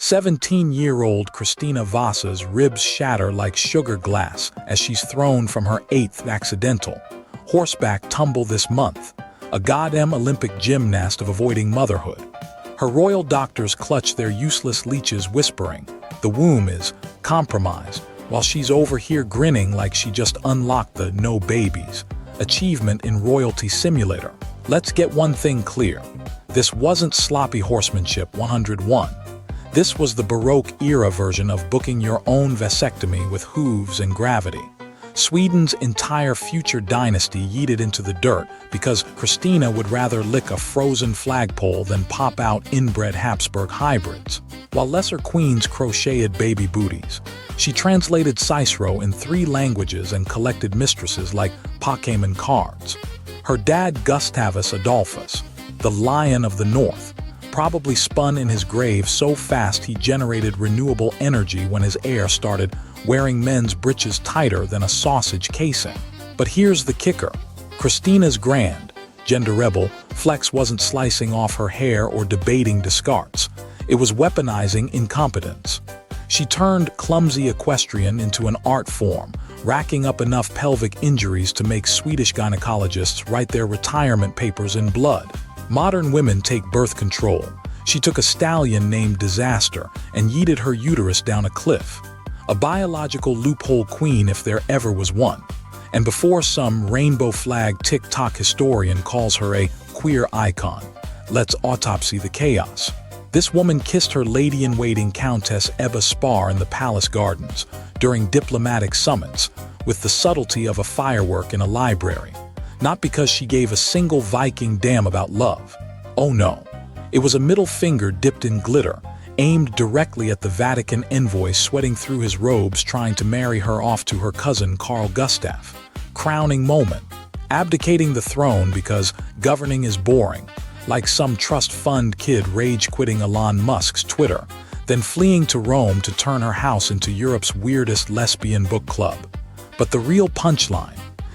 17-year-old Christina Vasa's ribs shatter like sugar glass as she's thrown from her 8th accidental horseback tumble this month, a goddamn Olympic gymnast of avoiding motherhood. Her royal doctors clutch their useless leeches whispering, the womb is compromised, while she's over here grinning like she just unlocked the no babies achievement in Royalty Simulator. Let's get one thing clear. This wasn't sloppy horsemanship 101. This was the Baroque-era version of booking your own vasectomy with hooves and gravity. Sweden's entire future dynasty yeeted into the dirt because Christina would rather lick a frozen flagpole than pop out inbred Habsburg hybrids. While lesser queens crocheted baby booties, she translated Cicero in 3 languages and collected mistresses like Pokemon cards. Her dad, Gustavus Adolphus, the Lion of the North, probably spun in his grave so fast he generated renewable energy when his heir started wearing men's breeches tighter than a sausage casing. But here's the kicker. Christina's grand, gender rebel, flex wasn't slicing off her hair or debating Descartes. It was weaponizing incompetence. She turned clumsy equestrian into an art form, racking up enough pelvic injuries to make Swedish gynecologists write their retirement papers in blood. Modern women take birth control. She took a stallion named Disaster and yeeted her uterus down a cliff. A biological loophole queen if there ever was one. And before some rainbow flag TikTok historian calls her a queer icon, let's autopsy the chaos. This woman kissed her lady-in-waiting Countess Ebba Sparre in the palace gardens during diplomatic summits with the subtlety of a firework in a library. Not because she gave a single Viking damn about love. Oh no. It was a middle finger dipped in glitter, aimed directly at the Vatican envoy sweating through his robes trying to marry her off to her cousin Carl Gustaf. Crowning moment. Abdicating the throne because governing is boring, like some trust fund kid rage-quitting Elon Musk's Twitter, then fleeing to Rome to turn her house into Europe's weirdest lesbian book club. But the real punchline.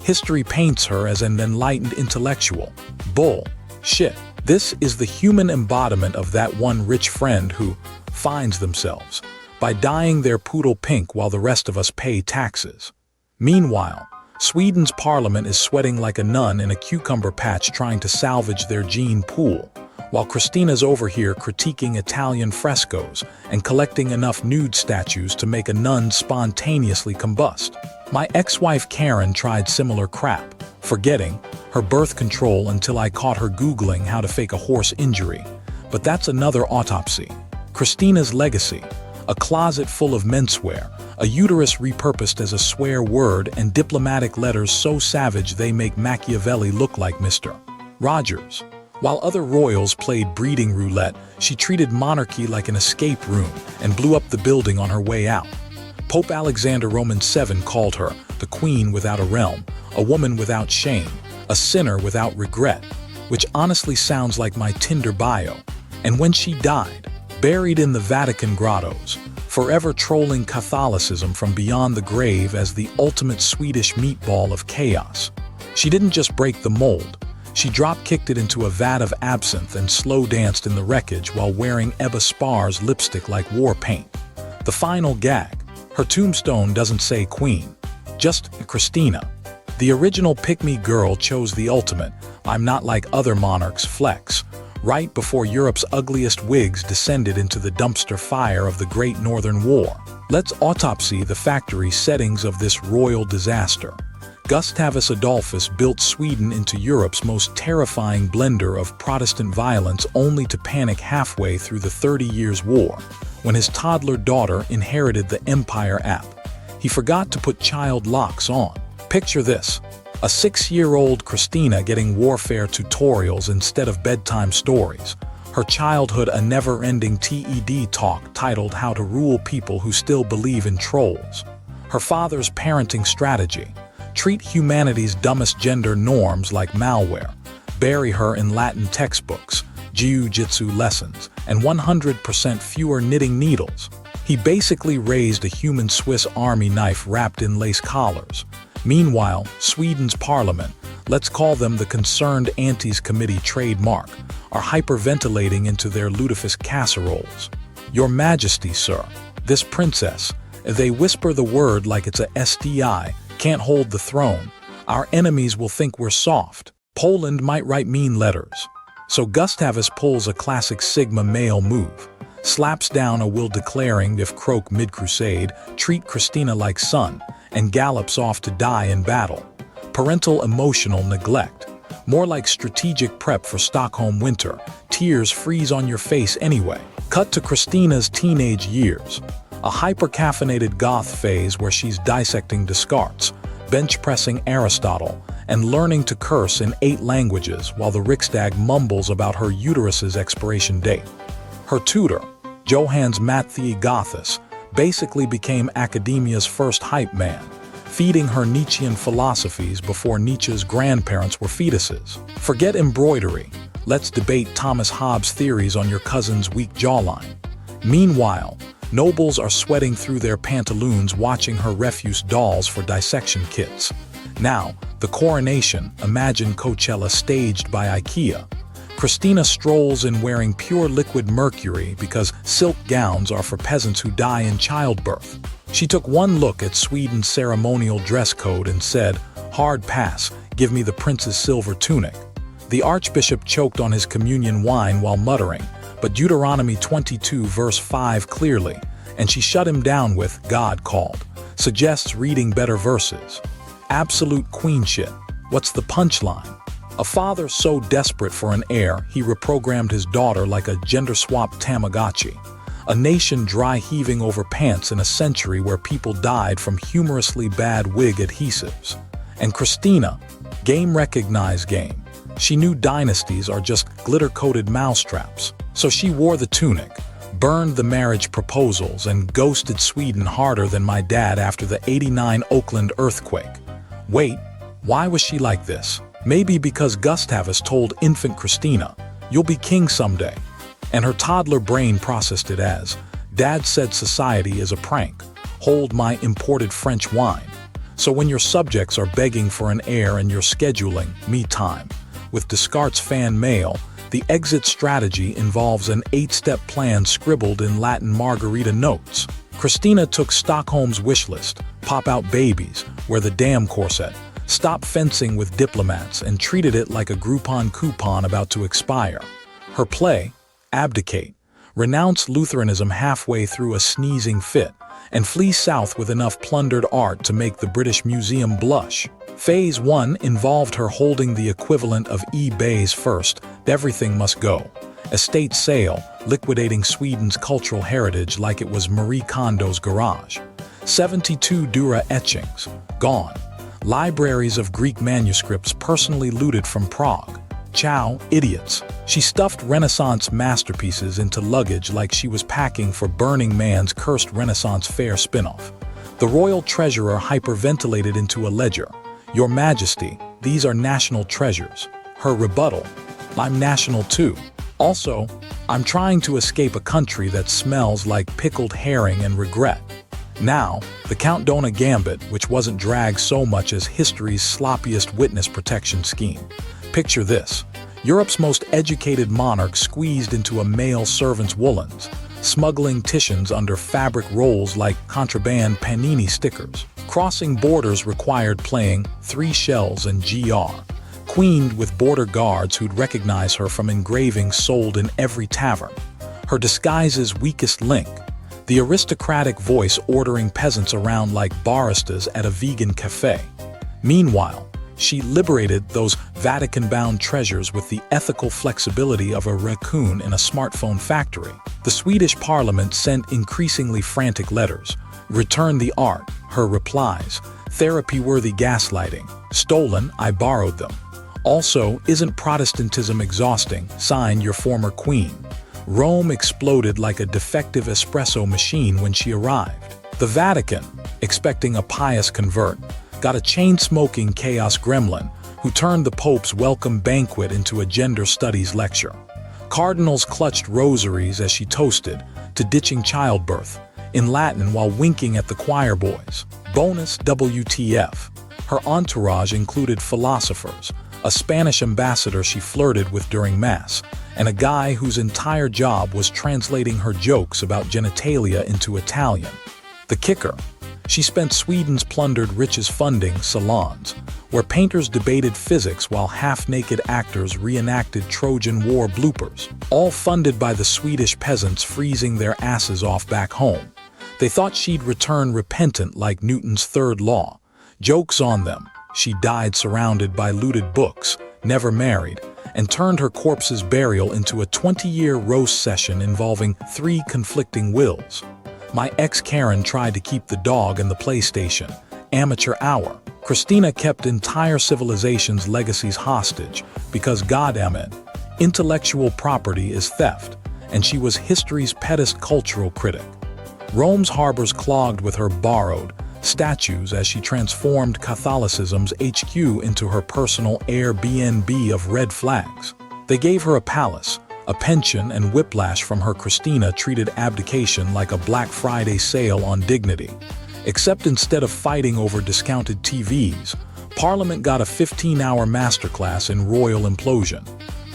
History paints her as an enlightened intellectual. Bull. Shit. This is the human embodiment of that one rich friend who finds themselves by dyeing their poodle pink while the rest of us pay taxes. Meanwhile, Sweden's parliament is sweating like a nun in a cucumber patch trying to salvage their gene pool, while Christina's over here critiquing Italian frescoes and collecting enough nude statues to make a nun spontaneously combust. My ex-wife Karen tried similar crap, forgetting her birth control until I caught her Googling how to fake a horse injury. But that's another autopsy. Christina's legacy, a closet full of menswear, a uterus repurposed as a swear word, and diplomatic letters so savage they make Machiavelli look like Mr. Rogers. While other royals played breeding roulette, she treated monarchy like an escape room and blew up the building on her way out. Pope Alexander Roman VII called her the queen without a realm, a woman without shame, a sinner without regret, which honestly sounds like my Tinder bio. And when she died, buried in the Vatican grottos, forever trolling Catholicism from beyond the grave as the ultimate Swedish meatball of chaos, she didn't just break the mold. She drop-kicked it into a vat of absinthe and slow-danced in the wreckage while wearing Ebba Sparre's lipstick like war paint. The final gag. Her tombstone doesn't say queen, just Christina. The original pick-me girl chose the ultimate, I'm not like other monarchs flex, right before Europe's ugliest wigs descended into the dumpster fire of the Great Northern War. Let's autopsy the factory settings of this royal disaster. Gustavus Adolphus built Sweden into Europe's most terrifying blender of Protestant violence only to panic halfway through the 30 Years' War, when his toddler daughter inherited the Empire app. He forgot to put child locks on. Picture this, a 6-year-old Christina getting warfare tutorials instead of bedtime stories. Her childhood a never-ending TED talk titled How to Rule People Who Still Believe in Trolls. Her father's parenting strategy. Treat humanity's dumbest gender norms like malware. Bury her in Latin textbooks, jiu-jitsu lessons, and 100% fewer knitting needles. He basically raised a human Swiss Army knife wrapped in lace collars. Meanwhile, Sweden's parliament, let's call them the Concerned Aunties Committee trademark, are hyperventilating into their lutefisk casseroles. "Your Majesty, sir, this princess, if they whisper the word like it's a SDI, can't hold the throne, our enemies will think we're soft. Poland might write mean letters." So Gustavus pulls a classic Sigma male move, slaps down a will declaring if croak mid-crusade, treat Christina like son, and gallops off to die in battle. Parental emotional neglect. More like strategic prep for Stockholm winter, tears freeze on your face anyway. Cut to Christina's teenage years. A hyper-caffeinated goth phase where she's dissecting Descartes, bench-pressing Aristotle, and learning to curse in 8 languages while the Riksdag mumbles about her uterus's expiration date. Her tutor, Johannes Matthäus, basically became academia's first hype man, feeding her Nietzschean philosophies before Nietzsche's grandparents were fetuses. Forget embroidery. Let's debate Thomas Hobbes' theories on your cousin's weak jawline. Meanwhile, nobles are sweating through their pantaloons watching her refuse dolls for dissection kits. Now, the coronation, imagine Coachella staged by IKEA. Christina strolls in wearing pure liquid mercury because silk gowns are for peasants who die in childbirth. She took one look at Sweden's ceremonial dress code and said, "Hard pass, give me the prince's silver tunic." The archbishop choked on his communion wine while muttering, but Deuteronomy 22 verse 5 clearly, and she shut him down with "God called," suggests reading better verses. Absolute queen shit. What's the punchline? A father so desperate for an heir, he reprogrammed his daughter like a gender-swapped Tamagotchi. A nation dry-heaving over pants in a century where people died from humorously bad wig adhesives. And Christina, game recognized game. She knew dynasties are just glitter-coated mousetraps. So she wore the tunic, burned the marriage proposals, and ghosted Sweden harder than my dad after the '89 Oakland earthquake. Wait, why was she like this? Maybe because Gustavus told infant Christina, "You'll be king someday." And her toddler brain processed it as, "Dad said society is a prank. Hold my imported French wine." So when your subjects are begging for an heir and you're scheduling me time with Descartes fan mail, the exit strategy involves an 8-step plan scribbled in Latin margarita notes. Christina took Stockholm's wish list, pop out babies, wear the damn corset, stop fencing with diplomats, and treated it like a Groupon coupon about to expire. Her play, Abdicate, renounce Lutheranism halfway through a sneezing fit, and flee south with enough plundered art to make the British Museum blush. Phase 1 involved her holding the equivalent of eBay's first "Everything Must Go" estate sale, liquidating Sweden's cultural heritage like it was Marie Kondo's garage. 72 Dura etchings, gone. Libraries of Greek manuscripts personally looted from Prague. Ciao, idiots. She stuffed Renaissance masterpieces into luggage like she was packing for Burning Man's cursed Renaissance fair spin-off. The royal treasurer hyperventilated into a ledger. "Your Majesty, these are national treasures." Her rebuttal, "I'm national too. Also, I'm trying to escape a country that smells like pickled herring and regret." Now, the Count Dona Gambit, which wasn't dragged so much as history's sloppiest witness protection scheme. Picture this: Europe's most educated monarch squeezed into a male servant's woolens, smuggling Titians under fabric rolls like contraband panini stickers. Crossing borders required playing 3 shells and GR. Queened with border guards who'd recognize her from engravings sold in every tavern. Her disguise's weakest link, the aristocratic voice ordering peasants around like baristas at a vegan cafe. Meanwhile, she liberated those Vatican-bound treasures with the ethical flexibility of a raccoon in a smartphone factory. The Swedish parliament sent increasingly frantic letters. "Return the art," her replies. "Therapy-worthy gaslighting. Stolen, I borrowed them." Also, "Isn't Protestantism exhausting? Signed, your former queen." Rome exploded like a defective espresso machine when she arrived. The Vatican, expecting a pious convert, got a chain-smoking chaos gremlin who turned the Pope's welcome banquet into a gender studies lecture. Cardinals clutched rosaries as she toasted to ditching childbirth, in Latin while winking at the choir boys. Bonus WTF. Her entourage included philosophers, a Spanish ambassador she flirted with during Mass, and a guy whose entire job was translating her jokes about genitalia into Italian. The kicker: she spent Sweden's plundered riches funding salons, where painters debated physics while half-naked actors reenacted Trojan War bloopers, all funded by the Swedish peasants freezing their asses off back home. They thought she'd return repentant like Newton's third law. Joke's on them. She died surrounded by looted books, never married, and turned her corpse's burial into a 20-year roast session involving 3 conflicting wills. My ex Karen tried to keep the dog and the PlayStation. Amateur hour. Christina kept entire civilization's legacies hostage because, goddammit, intellectual property is theft, and she was history's pettest cultural critic. Rome's harbors clogged with her borrowed statues as she transformed Catholicism's HQ into her personal Airbnb of red flags. They gave her a palace, a pension, and whiplash from her. Christina treated abdication like a Black Friday sale on dignity. Except instead of fighting over discounted TVs, Parliament got a 15-hour masterclass in royal implosion.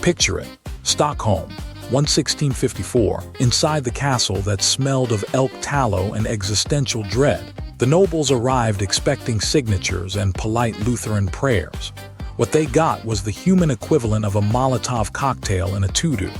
Picture it: Stockholm, 1654, inside the castle that smelled of elk tallow and existential dread. The nobles arrived expecting signatures and polite Lutheran prayers. What they got was the human equivalent of a Molotov cocktail in a tutu.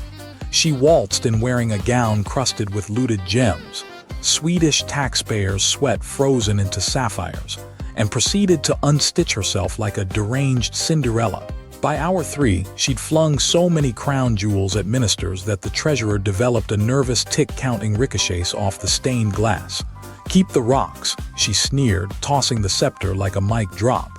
She waltzed in wearing a gown crusted with looted gems, Swedish taxpayers' sweat frozen into sapphires, and proceeded to unstitch herself like a deranged Cinderella. By hour 3, she'd flung so many crown jewels at ministers that the treasurer developed a nervous tic counting ricochets off the stained glass. "Keep the rocks," she sneered, tossing the scepter like a mic drop.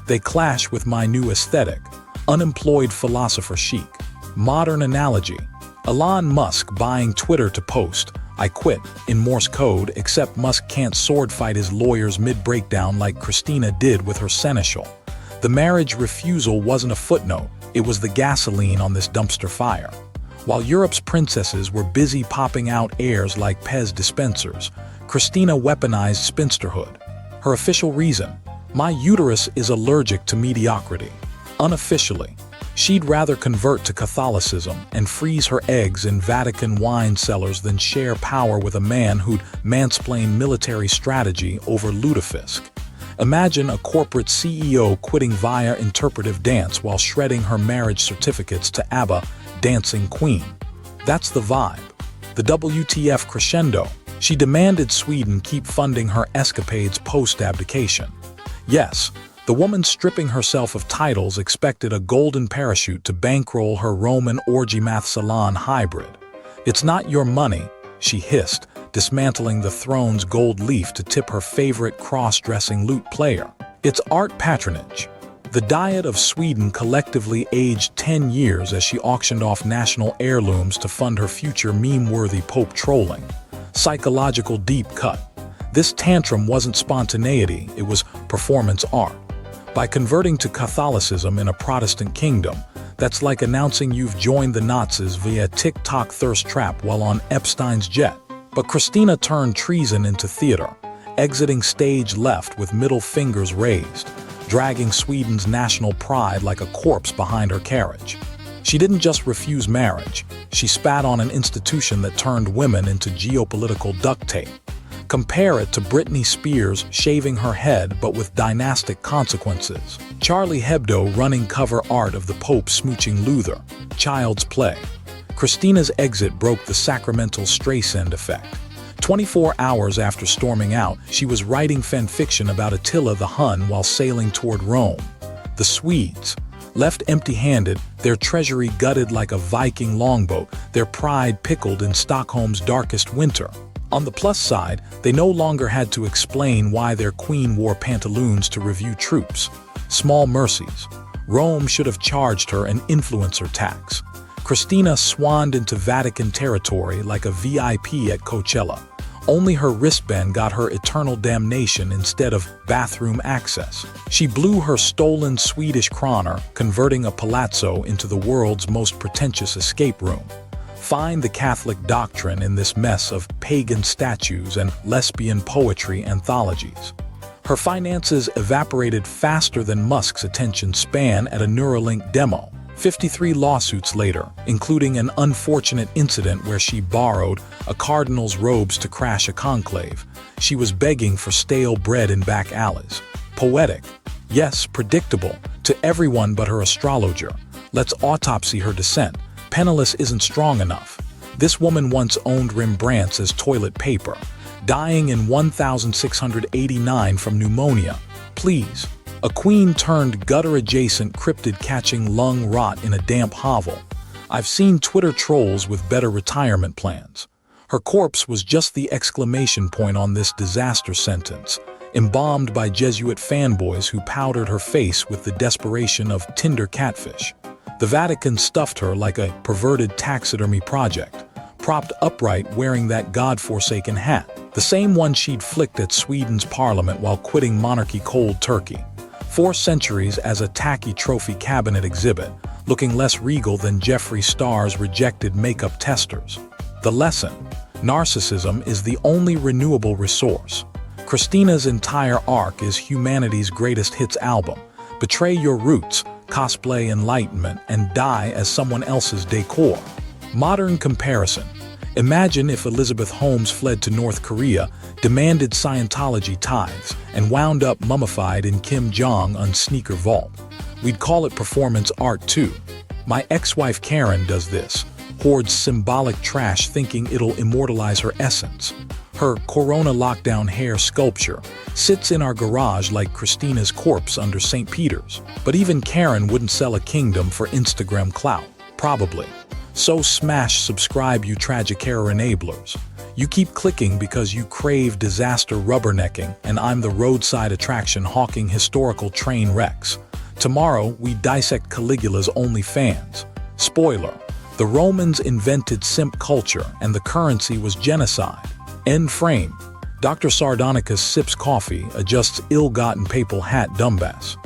"They clash with my new aesthetic, unemployed philosopher chic." Modern analogy: Elon Musk buying Twitter to post, "I quit," in Morse code, except Musk can't sword fight his lawyers mid-breakdown like Christina did with her seneschal. The marriage refusal wasn't a footnote, it was the gasoline on this dumpster fire. While Europe's princesses were busy popping out heirs like Pez dispensers, Christina weaponized spinsterhood. Her official reason: "My uterus is allergic to mediocrity." Unofficially, she'd rather convert to Catholicism and freeze her eggs in Vatican wine cellars than share power with a man who'd mansplain military strategy over lutefisk. Imagine a corporate CEO quitting via interpretive dance while shredding her marriage certificates to ABBA, Dancing Queen. That's the vibe. The WTF crescendo. She demanded Sweden keep funding her escapades post-abdication. Yes, the woman stripping herself of titles expected a golden parachute to bankroll her Roman orgy math salon hybrid. "It's not your money," she hissed, dismantling the throne's gold leaf to tip her favorite cross-dressing lute player. "It's art patronage." The Diet of Sweden collectively aged 10 years as she auctioned off national heirlooms to fund her future meme-worthy Pope trolling. Psychological deep cut. This tantrum wasn't spontaneity, it was performance art. By converting to Catholicism in a Protestant kingdom, that's like announcing you've joined the Nazis via TikTok thirst trap while on Epstein's jet. But Christina turned treason into theater, exiting stage left with middle fingers raised, dragging Sweden's national pride like a corpse behind her carriage. She didn't just refuse marriage, she spat on an institution that turned women into geopolitical duct tape. Compare it to Britney Spears shaving her head but with dynastic consequences. Charlie Hebdo running cover art of the Pope smooching Luther. Child's play. Christina's exit broke the sacramental Streisand effect. 24 hours after storming out, she was writing fanfiction about Attila the Hun while sailing toward Rome. The Swedes, left empty-handed, their treasury gutted like a Viking longboat, their pride pickled in Stockholm's darkest winter. On the plus side, they no longer had to explain why their queen wore pantaloons to review troops. Small mercies. Rome should have charged her an influencer tax. Christina swanned into Vatican territory like a VIP at Coachella. Only her wristband got her eternal damnation instead of bathroom access. She blew her stolen Swedish kroner, converting a palazzo into the world's most pretentious escape room. Find the Catholic doctrine in this mess of pagan statues and lesbian poetry anthologies. Her finances evaporated faster than Musk's attention span at a Neuralink demo. 53 lawsuits later, including an unfortunate incident where she borrowed a cardinal's robes to crash a conclave. She was begging for stale bread in back alleys. Poetic. Yes, predictable. To everyone but her astrologer. Let's autopsy her descent. Penniless isn't strong enough. This woman once owned Rembrandts as toilet paper, dying in 1689 from pneumonia. Please. A queen turned gutter-adjacent cryptid catching lung rot in a damp hovel. I've seen Twitter trolls with better retirement plans. Her corpse was just the exclamation point on this disaster sentence, embalmed by Jesuit fanboys who powdered her face with the desperation of Tinder catfish. The Vatican stuffed her like a perverted taxidermy project, propped upright wearing that god-forsaken hat, the same one she'd flicked at Sweden's parliament while quitting monarchy cold turkey. 4 centuries as a tacky trophy cabinet exhibit, looking less regal than Jeffree Star's rejected makeup testers. The lesson: narcissism is the only renewable resource. Christina's entire arc is humanity's greatest hits album. Betray your roots, cosplay enlightenment, and die as someone else's decor. Modern comparison. Imagine if Elizabeth Holmes fled to North Korea, demanded Scientology tithes, and wound up mummified in Kim Jong-un's sneaker vault. We'd call it performance art too. My ex-wife Karen does this, hoards symbolic trash thinking it'll immortalize her essence. Her Corona lockdown hair sculpture sits in our garage like Christina's corpse under St. Peter's. But even Karen wouldn't sell a kingdom for Instagram clout, probably. So smash subscribe, you tragic error enablers. You keep clicking because you crave disaster rubbernecking, and I'm the roadside attraction hawking historical train wrecks. Tomorrow, we dissect Caligula's OnlyFans. Spoiler: the Romans invented simp culture and the currency was genocide. End frame. Dr. Sardonicus sips coffee, adjusts ill-gotten papal hat dumbass.